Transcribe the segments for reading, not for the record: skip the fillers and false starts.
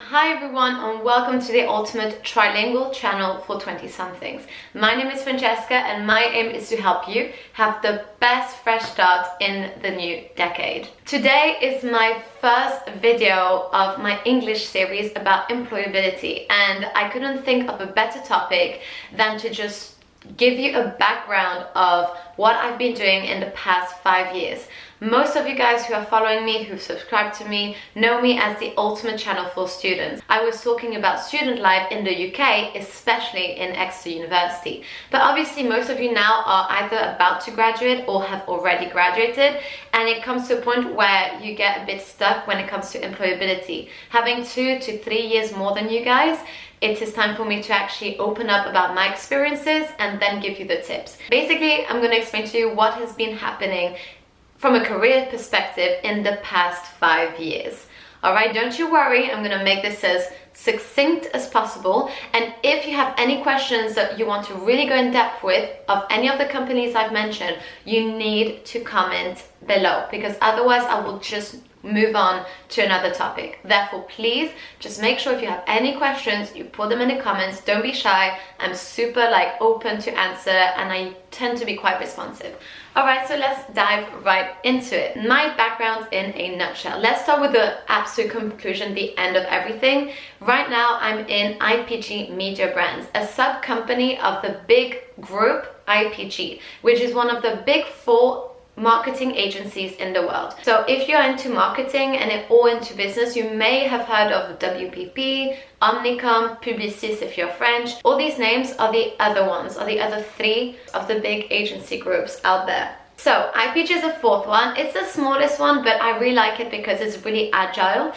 Hi everyone and welcome to the ultimate trilingual channel for 20-somethings. My name is Francesca and my aim is to help you have the best fresh start in the new decade. Today is my first video of my English series about employability, and I couldn't think of a better topic than to just give you a background of what I've been doing in the past 5 years. Most of you guys who are following me, who've subscribed to me, know me as the ultimate channel for students. I was talking about student life in the UK, especially in Exeter University. But obviously most of you now are either about to graduate or have already graduated, and it comes to a point where you get a bit stuck when it comes to employability. Having 2 to 3 years more than you guys, it is time for me to actually open up about my experiences and then give you the tips. Basically, I'm going to explain to you what has been happening from a career perspective in the past 5 years. Alright, don't you worry, I'm going to make this as succinct as possible, and if you have any questions that you want to really go in depth with of any of the companies I've mentioned, you need to comment below, because otherwise I will just move on to another topic. Therefore, please just make sure if you have any questions, you put them in the comments. Don't be shy. I'm super open to answer, and I tend to be quite responsive. Alright, so let's dive right into it. My background in a nutshell. Let's start with the absolute conclusion, the end of everything. Right now, I'm in IPG Media Brands, a sub-company of the big group IPG, which is one of the big 4 marketing agencies in the world. So if you're into marketing and or into business, you may have heard of WPP, Omnicom, Publicis if you're French. All these names are the other ones, are the other 3 of the big agency groups out there. So IPG is the 4th one. It's the smallest one, but I really like it because it's really agile.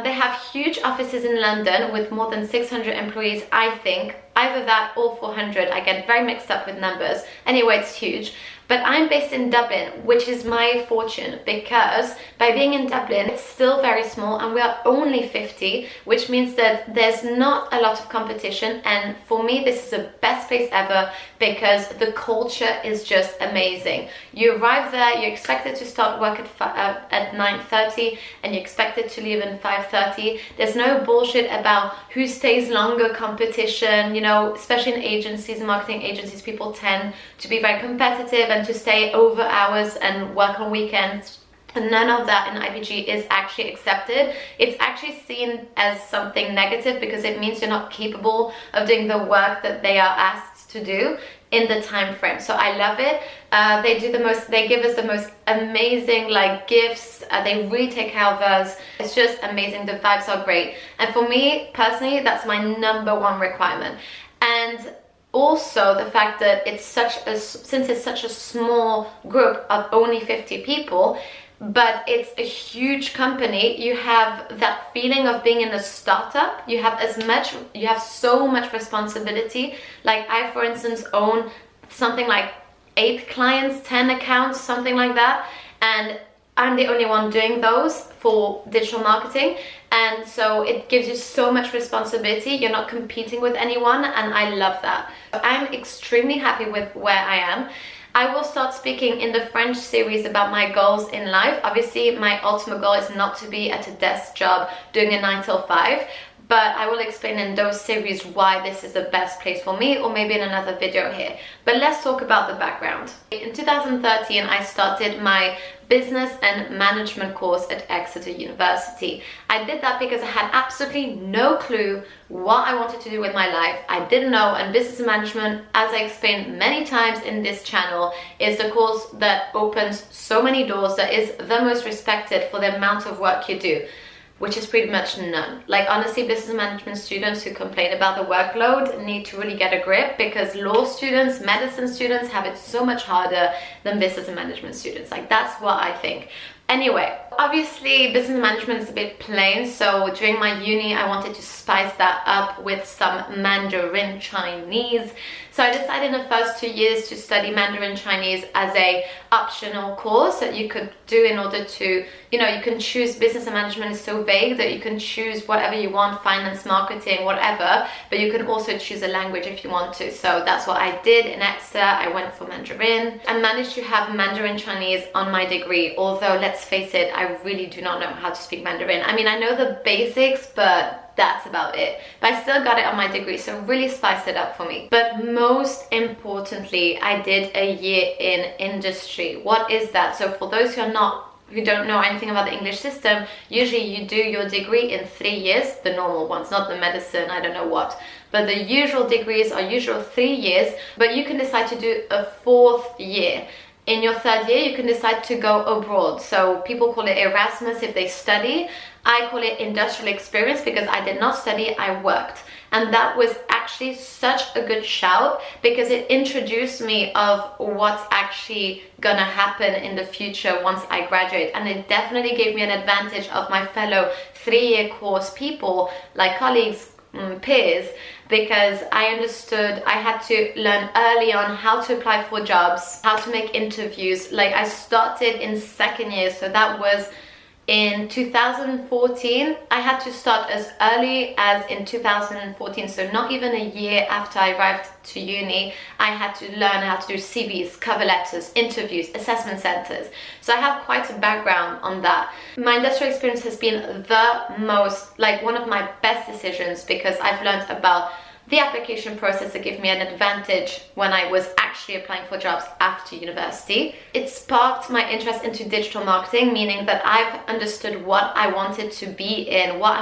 They have huge offices in London with more than 600 employees, I think. Either that or 400. I get very mixed up with numbers. Anyway, it's huge. But I'm based in Dublin, which is my fortune, because by being in Dublin, it's still very small and we are only 50, which means that there's not a lot of competition. And for me, this is the best place ever because the culture is just amazing. You arrive there, you're expected to start work at 9:30 and you're expected to leave at 5:30. There's no bullshit about who stays longer competition. You know, especially in agencies, marketing agencies, people tend to be very competitive and to stay over hours and work on weekends. And none of that in IPG is actually accepted. It's actually seen as something negative because it means you're not capable of doing the work that they are asked to do in the time frame. So I love it. They give us the most amazing gifts. They really take care of us. It's just amazing. The vibes are great. And for me personally, that's my #1 requirement. And also the fact that since it's such a small group of only 50 people, but it's a huge company, you have that feeling of being in a startup. You have so much responsibility. Like I, for instance, own something like 8 clients, 10 accounts, something like that, and I'm the only one doing those for digital marketing. And so it gives you so much responsibility. You're not competing with anyone, and I love that. I'm extremely happy with where I am. I will start speaking in the French series about my goals in life. Obviously, my ultimate goal is not to be at a desk job doing a 9 till 5. But I will explain in those series why this is the best place for me, or maybe in another video here. But let's talk about the background. In 2013, I started my business and management course at Exeter University. I did that because I had absolutely no clue what I wanted to do with my life. I didn't know, and business management, as I explained many times in this channel, is the course that opens so many doors, that is the most respected for the amount of work you do, which is pretty much none. Honestly, business management students who complain about the workload need to really get a grip, because law students, medicine students have it so much harder than business management students. That's what I think. Anyway, obviously business management is a bit plain, so during my uni I wanted to spice that up with some Mandarin Chinese. So I decided in the first 2 years to study Mandarin Chinese as a optional course that you could do in order to, you can choose. Business and management is so vague that you can choose whatever you want, finance, marketing, whatever, but you can also choose a language if you want to. So that's what I did in Exeter. I went for Mandarin. I managed to have Mandarin Chinese on my degree, although let's let's face it, I really do not know how to speak Mandarin. I mean, I know the basics, but that's about it. But I still got it on my degree, so really spiced it up for me. But most importantly, I did a year in industry. What is that? So for those who don't know anything about the English system, usually you do your degree in 3 years, the normal ones, not the medicine, I don't know what. But the usual degrees are usual 3 years, but you can decide to do a 4th year. In your 3rd year, you can decide to go abroad. So people call it Erasmus if they study. I call it industrial experience because I did not study, I worked. And that was actually such a good shout because it introduced me of what's actually gonna happen in the future once I graduate. And it definitely gave me an advantage of my fellow 3-year course people, like colleagues, peers, because I understood I had to learn early on how to apply for jobs, how to make interviews. Like I started in 2nd year, so that was in 2014. I had to start as early as in 2014, so not even a year after I arrived to uni, I had to learn how to do CVs, cover letters, interviews, assessment centers. So I have quite a background on that. My industrial experience has been the most, like one of my best decisions because I've learned about the application process that gave me an advantage when I was actually applying for jobs after university. It sparked my interest into digital marketing, meaning that I've understood what I wanted to be in, what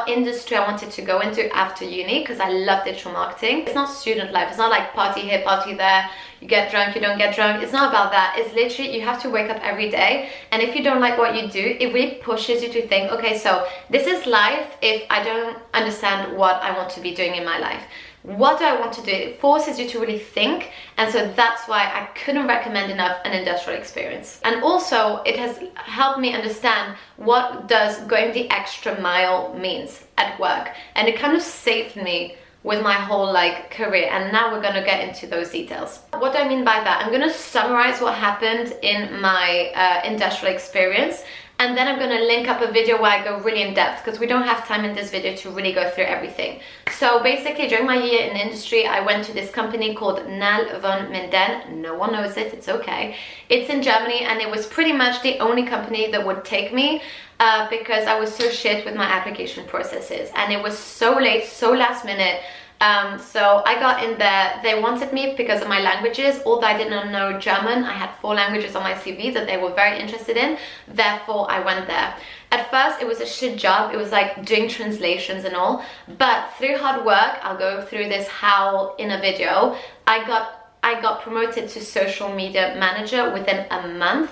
industry I wanted to go into after uni, because I love digital marketing. It's not student life. It's not like party here, party there. You get drunk, you don't get drunk. It's not about that. It's literally you have to wake up every day, and if you don't like what you do, it really pushes you to think, okay, so this is life if I don't understand what I want to be doing in my life. What do I want to do? It forces you to really think, and so that's why I couldn't recommend enough an industrial experience. And also it has helped me understand what does going the extra mile means at work, and it kind of saved me with my whole career. And now we're gonna get into those details. What do I mean by that? I'm gonna summarize what happened in my industrial experience, and then I'm gonna link up a video where I go really in depth because we don't have time in this video to really go through everything. So basically during my year in industry, I went to this company called Nal von Minden. No one knows it, it's okay. It's in Germany, and it was pretty much the only company that would take me because I was so shit with my application processes, and it was so late, so last minute. So I got in there. They wanted me because of my languages. Although I did not know German, I had 4 languages on my CV that they were very interested in. Therefore, I went there. At first, it was a shit job. It was like doing translations and all. But through hard work, I'll go through this how in a video, I got promoted to social media manager within a month.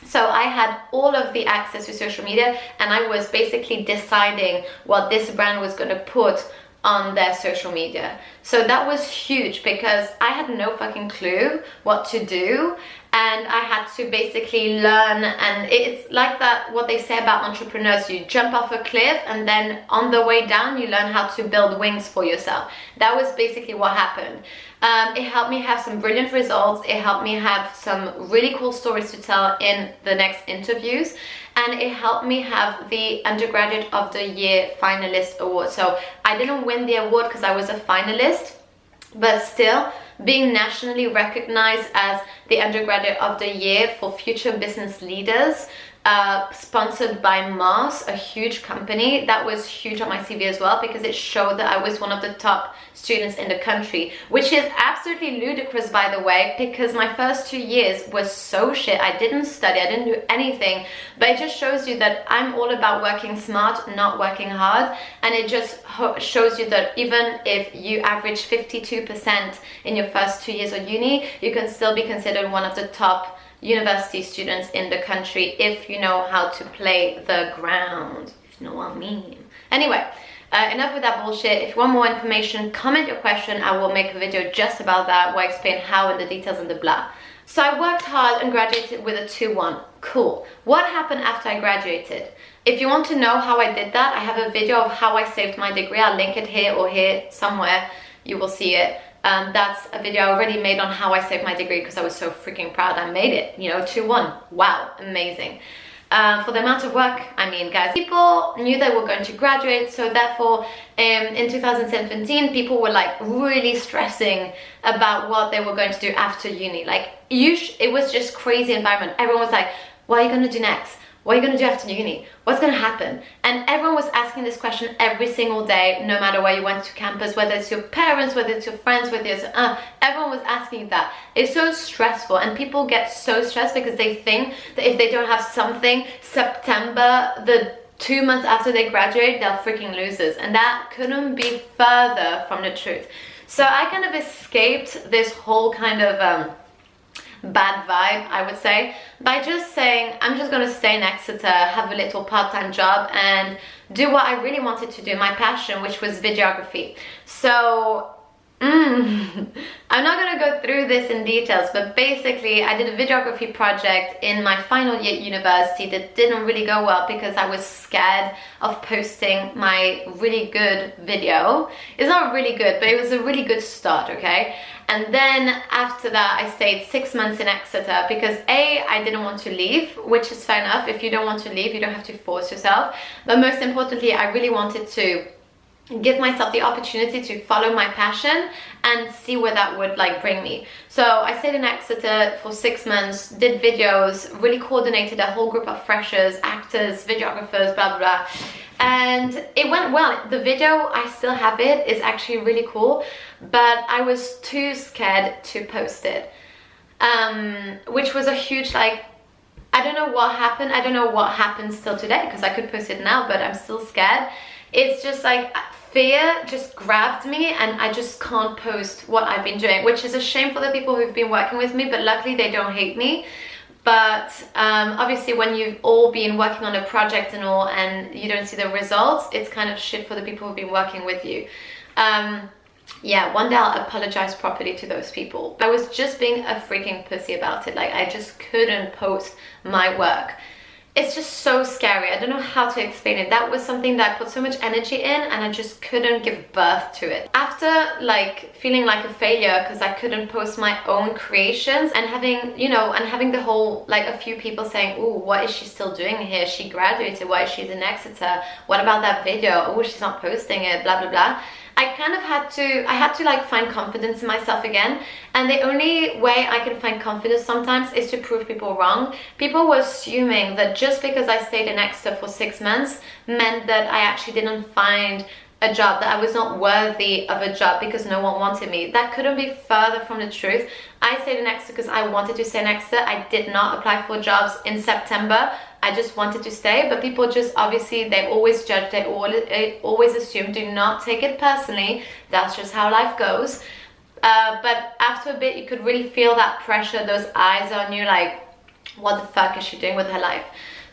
So I had all of the access to social media, and I was basically deciding what this brand was going to put on their social media. So that was huge because I had no fucking clue what to do, and I had to basically learn. And it's like that, what they say about entrepreneurs, you jump off a cliff and then on the way down you learn how to build wings for yourself. That was basically what happened. It helped me have some brilliant results. It helped me have some really cool stories to tell in the next interviews, and it helped me have the Undergraduate of the Year finalist award. So I didn't win the award because I was a finalist, but still being nationally recognized as the Undergraduate of the Year for future business leaders, sponsored by Mars, a huge company, that was huge on my CV as well, because it showed that I was one of the top students in the country, which is absolutely ludicrous, by the way, because my first 2 years was so shit. I didn't study, I didn't do anything, but it just shows you that I'm all about working smart, not working hard. And it just shows you that even if you average 52% in your first 2 years of uni, you can still be considered one of the top university students in the country if you know how to play the ground, if you know what I mean. Anyway, enough with that bullshit. If you want more information, comment your question. I will make a video just about that where I explain how and the details and the blah. So I worked hard and graduated with a 2-1. Cool. What happened after I graduated? If you want to know how I did that, I have a video of how I saved my degree. I'll link it here or here somewhere. You will see it. That's a video I already made on how I saved my degree because I was so freaking proud I made it, you know, 2-1. Wow, amazing. For the amount of work, I mean, guys, people knew they were going to graduate, so therefore in 2017 people were like really stressing about what they were going to do after uni. Like it was just crazy environment. Everyone was like, What are you going to do next? What are you going to do after uni? What's going to happen? And everyone was asking this question every single day, no matter where you went to campus, whether it's your parents, whether it's your friends, whether it's everyone was asking that. It's so stressful, and people get so stressed because they think that if they don't have something, September, the 2 months after they graduate, they're freaking losers. And that couldn't be further from the truth. So I kind of escaped this whole kind of bad vibe, I would say, by just saying I'm just going to stay in Exeter, have a little part-time job, and do what I really wanted to do, my passion, which was videography. So I'm not going to go through this in details, but basically I did a videography project in my final year at university that didn't really go well because I was scared of posting my really good video. It's not really good, but it was a really good start, okay? And then after that, I stayed 6 months in Exeter because I didn't want to leave, which is fair enough. If you don't want to leave, you don't have to force yourself. But most importantly, I really wanted to give myself the opportunity to follow my passion and see where that would bring me. So I stayed in Exeter for 6 months, did videos, really coordinated a whole group of freshers, actors, videographers, blah, blah, blah. And it went well. The video, I still have it, is actually really cool, but I was too scared to post it, which was a huge, I don't know what happened. I don't know what happens still today, because I could post it now, but I'm still scared. It's just fear just grabbed me, and I just can't post what I've been doing, which is a shame for the people who've been working with me, but luckily they don't hate me. But obviously when you've all been working on a project and all, and you don't see the results, it's kind of shit for the people who've been working with you. Yeah, one day I'll apologize properly to those people. I was just being a freaking pussy about it. I just couldn't post my work. It's just so scary. I don't know how to explain it. That was something that I put so much energy in, and I just couldn't give birth to it. After feeling like a failure because I couldn't post my own creations, and having the whole, a few people saying, oh, what is she still doing here? She graduated, why is she in Exeter? What about that video? Oh, she's not posting it, blah, blah, blah. I kind of had to find confidence in myself again, and the only way I can find confidence sometimes is to prove people wrong. People were assuming that just because I stayed in Exeter for 6 months meant that I actually didn't find a job, that I was not worthy of a job because no one wanted me. That couldn't be further from the truth. I stayed in Exeter because I wanted to stay in Exeter. I did not apply for jobs in September. I just wanted to stay, but people just, obviously, they always judge, they always assume. Do not take it personally. That's just how life goes. But after a bit, you could really feel that pressure, those eyes on you, what the fuck is she doing with her life?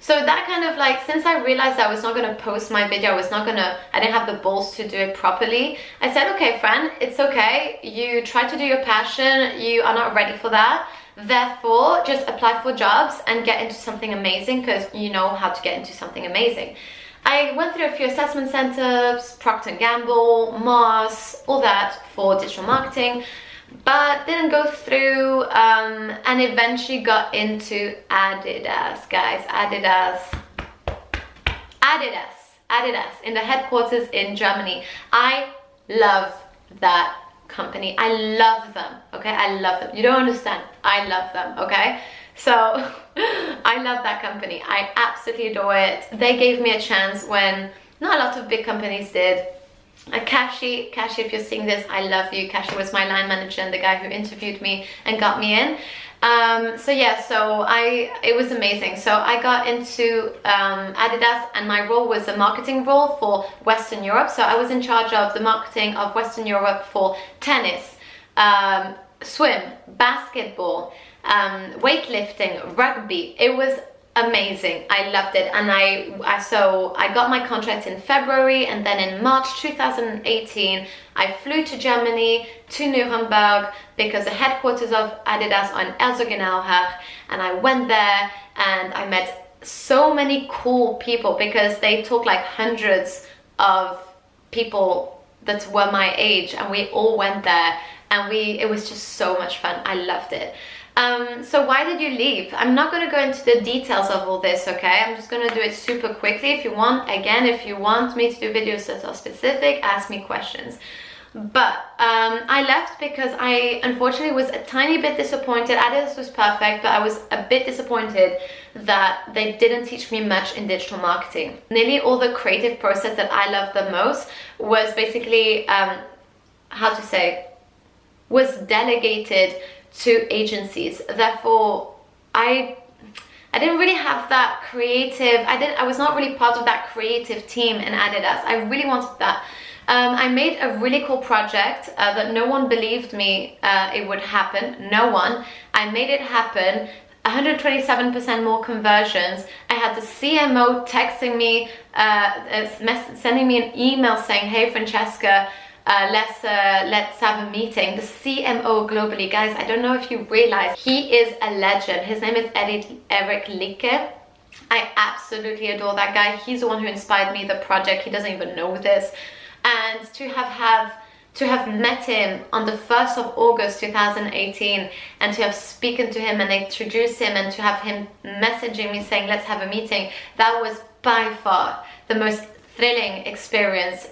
So that kind of since I realized I was not going to post my video, I didn't have the balls to do it properly, I said, okay, friend, it's okay. You try to do your passion, you are not ready for that. Therefore, just apply for jobs and get into something amazing, because you know how to get into something amazing. I went through a few assessment centers, Procter & Gamble, Mars, all that for digital marketing, but didn't go through, and eventually got into Adidas, guys. Adidas in the headquarters in Germany. I love that company. I love them, okay? I love them. You don't understand. I love them, okay? So I love that company. I absolutely adore it. They gave me a chance when not a lot of big companies did. Kashi, if you're seeing this, I love you. Kashi was my line manager and the guy who interviewed me and got me in. It was amazing. So I got into Adidas, and my role was a marketing role for Western Europe. So I was in charge of the marketing of Western Europe for tennis, swim, basketball, weightlifting, rugby. It was amazing. I loved it. And I got my contract in February, and then in March 2018 I flew to Germany, to Nuremberg, because the headquarters of Adidas are in Herzogenaurach, and I went there and I met so many cool people, because they took hundreds of people that were my age, and we all went there, and it was just so much fun. I loved it. So why did you leave? I'm not going to go into the details of all this, okay? I'm just going to do it super quickly. If you want me to do videos that are specific, ask me questions. But I left because I unfortunately was a tiny bit disappointed. Adidas was perfect, but I was a bit disappointed that they didn't teach me much in digital marketing. Nearly all the creative process that I loved the most was basically, was delegated to agencies. Therefore, I didn't really have that creative, I was not really part of that creative team in Adidas. I really wanted that. I made a really cool project that no one believed me it would happen. No one. I made it happen. 127% more conversions. I had the CMO texting me, sending me an email saying, "Hey Francesca, let's have a meeting." The CMO globally, guys, I don't know if you realize, he is a legend. His name is Eric Lieke. I absolutely adore that guy. He's the one who inspired me, the project. He doesn't even know this. And to have met him on the 1st of August 2018 and to have spoken to him and introduced him and to have him messaging me saying, "Let's have a meeting," that was by far the most thrilling experience,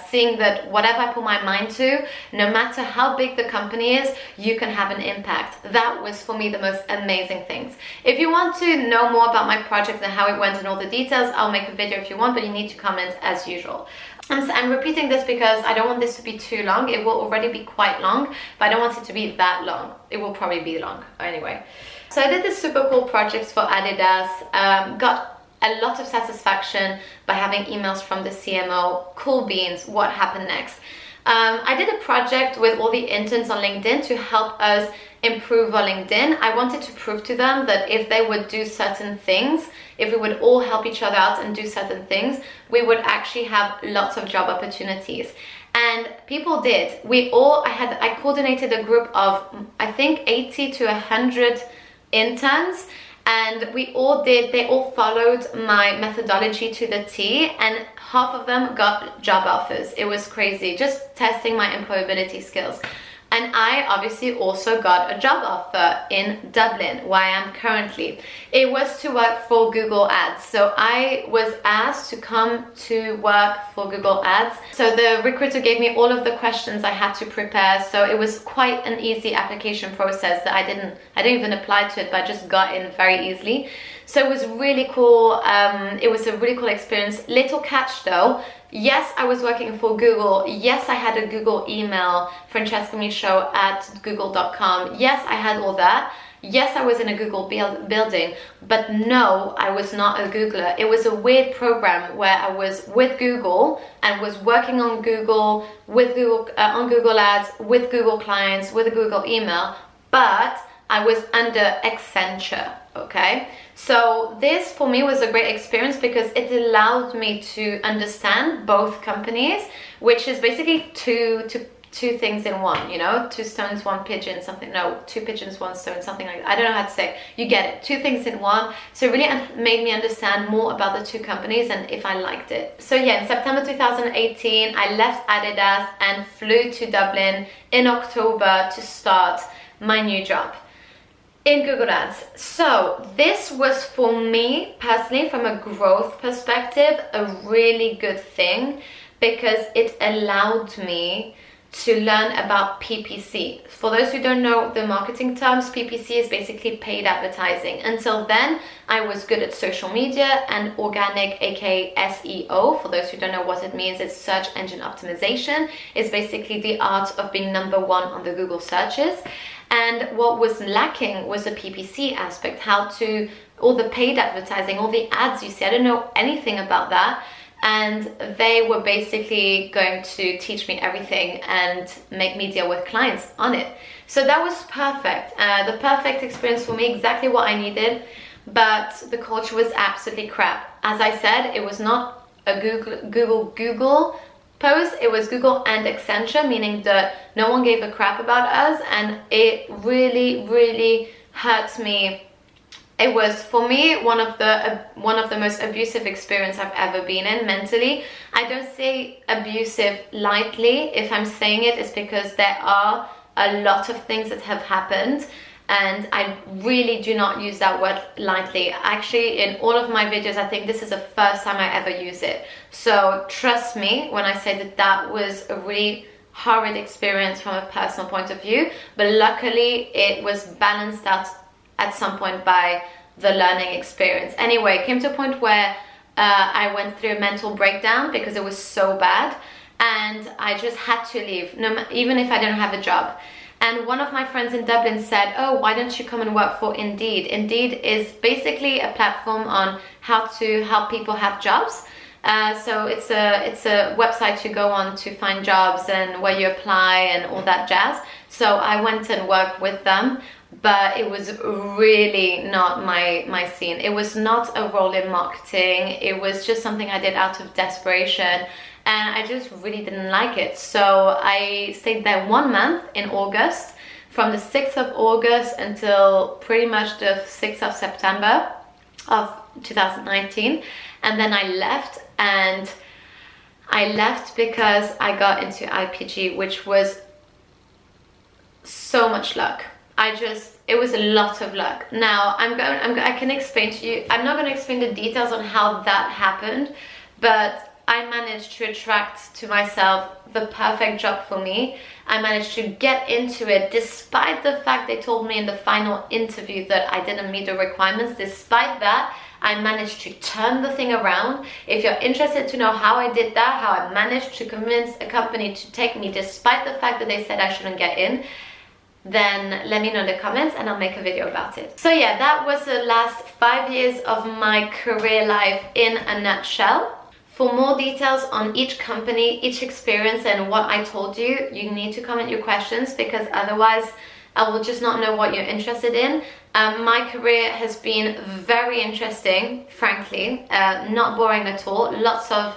seeing that whatever I put my mind to, no matter how big the company is, you can have an impact. That was for me the most amazing things. If you want to know more about my project and how it went and all the details, I'll make a video if you want, but you need to comment as usual. I'm repeating this because I don't want this to be too long. It will already be quite long, but I don't want it to be that long. It will probably be long anyway. So I did this super cool project for Adidas, got a lot of satisfaction by having emails from the CMO. Cool beans, what happened next? I did a project with all the interns on LinkedIn to help us improve our LinkedIn. I wanted to prove to them that if they would do certain things, if we would all help each other out and do certain things, we would actually have lots of job opportunities. And people did. I coordinated a group of, I think, 80 to 100 interns, and they all followed my methodology to the T, and half of them got job offers. It was crazy, just testing my employability skills. And I obviously also got a job offer in Dublin, where I am currently. It was to work for Google Ads. So I was asked to come to work for Google Ads. So the recruiter gave me all of the questions I had to prepare. So it was quite an easy application process that I didn't even apply to it, but I just got in very easily. So it was really cool. It was a really cool experience. Little catch though. Yes, I was working for Google. Yes, I had a Google email, francescamichaud@google.com. Yes, I had all that. Yes, I was in a Google building, but no, I was not a Googler. It was a weird program where I was with Google and was working on Google, with Google, on Google Ads, with Google clients, with a Google email, but I was under Accenture, okay? So this for me was a great experience because it allowed me to understand both companies, which is basically two things in one, you know, two stones, one pigeon, something, no, two pigeons, one stone, something like that. I don't know how to say it. You get it, two things in one. So it really made me understand more about the two companies and if I liked it. So yeah, in September 2018, I left Adidas and flew to Dublin in October to start my new job in Google Ads. So this was for me personally, from a growth perspective, a really good thing because it allowed me to learn about PPC. For those who don't know the marketing terms, PPC is basically paid advertising. Until then, I was good at social media and organic, aka SEO. For those who don't know what it means, it's search engine optimization. It's basically the art of being number one on the Google searches. And what was lacking was the PPC aspect, all the paid advertising, all the ads you see. I don't know anything about that. And they were basically going to teach me everything and make me deal with clients on it. So that was perfect. The perfect experience for me, exactly what I needed, but the culture was absolutely crap. As I said, it was not a Google post, it was Google and Accenture, meaning that no one gave a crap about us, and it really, really hurt me. It was, for me, one of the most abusive experience I've ever been in mentally. I don't say abusive lightly. If I'm saying it, it's because there are a lot of things that have happened, and I really do not use that word lightly. Actually, in all of my videos, I think this is the first time I ever use it. So trust me when I say that that was a really horrid experience from a personal point of view, but luckily it was balanced out at some point by the learning experience. Anyway, it came to a point where I went through a mental breakdown because it was so bad, and I just had to leave, even if I didn't have a job. And one of my friends in Dublin said, oh, why don't you come and work for Indeed? Indeed is basically a platform on how to help people have jobs. So it's a website to go on to find jobs and where you apply and all that jazz. So I went and worked with them, but it was really not my scene. It was not a role in marketing. It was just something I did out of desperation, and I just really didn't like it. So I stayed there 1 month in August, from the 6th of August until pretty much the 6th of September of 2019. And then I left, and I left because I got into IPG, which was so much luck. It was a lot of luck. Now I can explain to you. I'm not going to explain the details on how that happened, but I managed to attract to myself the perfect job for me. I managed to get into it despite the fact they told me in the final interview that I didn't meet the requirements. Despite that, I managed to turn the thing around. If you're interested to know how I did that, how I managed to convince a company to take me despite the fact that they said I shouldn't get in, then let me know in the comments and I'll make a video about it. So yeah, that was the last 5 years of my career life in a nutshell. For more details on each company, each experience, and what I told you, you need to comment your questions, because otherwise I will just not know what you're interested in. My career has been very interesting, frankly, not boring at all. Lots of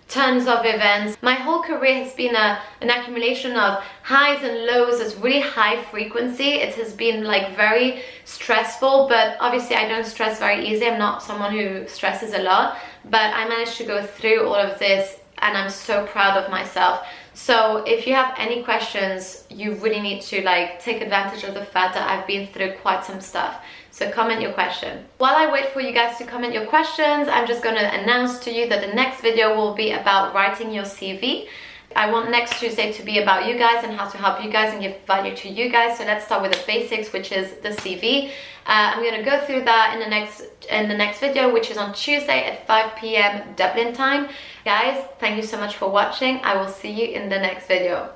tons of events. My whole career has been an accumulation of highs and lows. It's really high frequency. It has been like very stressful, but obviously I don't stress very easy. I'm not someone who stresses a lot, but I managed to go through all of this, and I'm so proud of myself. So if you have any questions, you really need to take advantage of the fact that I've been through quite some stuff. So comment your question. While I wait for you guys to comment your questions, I'm just going to announce to you that the next video will be about writing your CV. I want next Tuesday to be about you guys and how to help you guys and give value to you guys. So let's start with the basics, which is the CV. I'm going to go through that in the next video, which is on Tuesday at 5 p.m. Dublin time. Guys, thank you so much for watching. I will see you in the next video.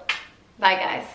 Bye guys.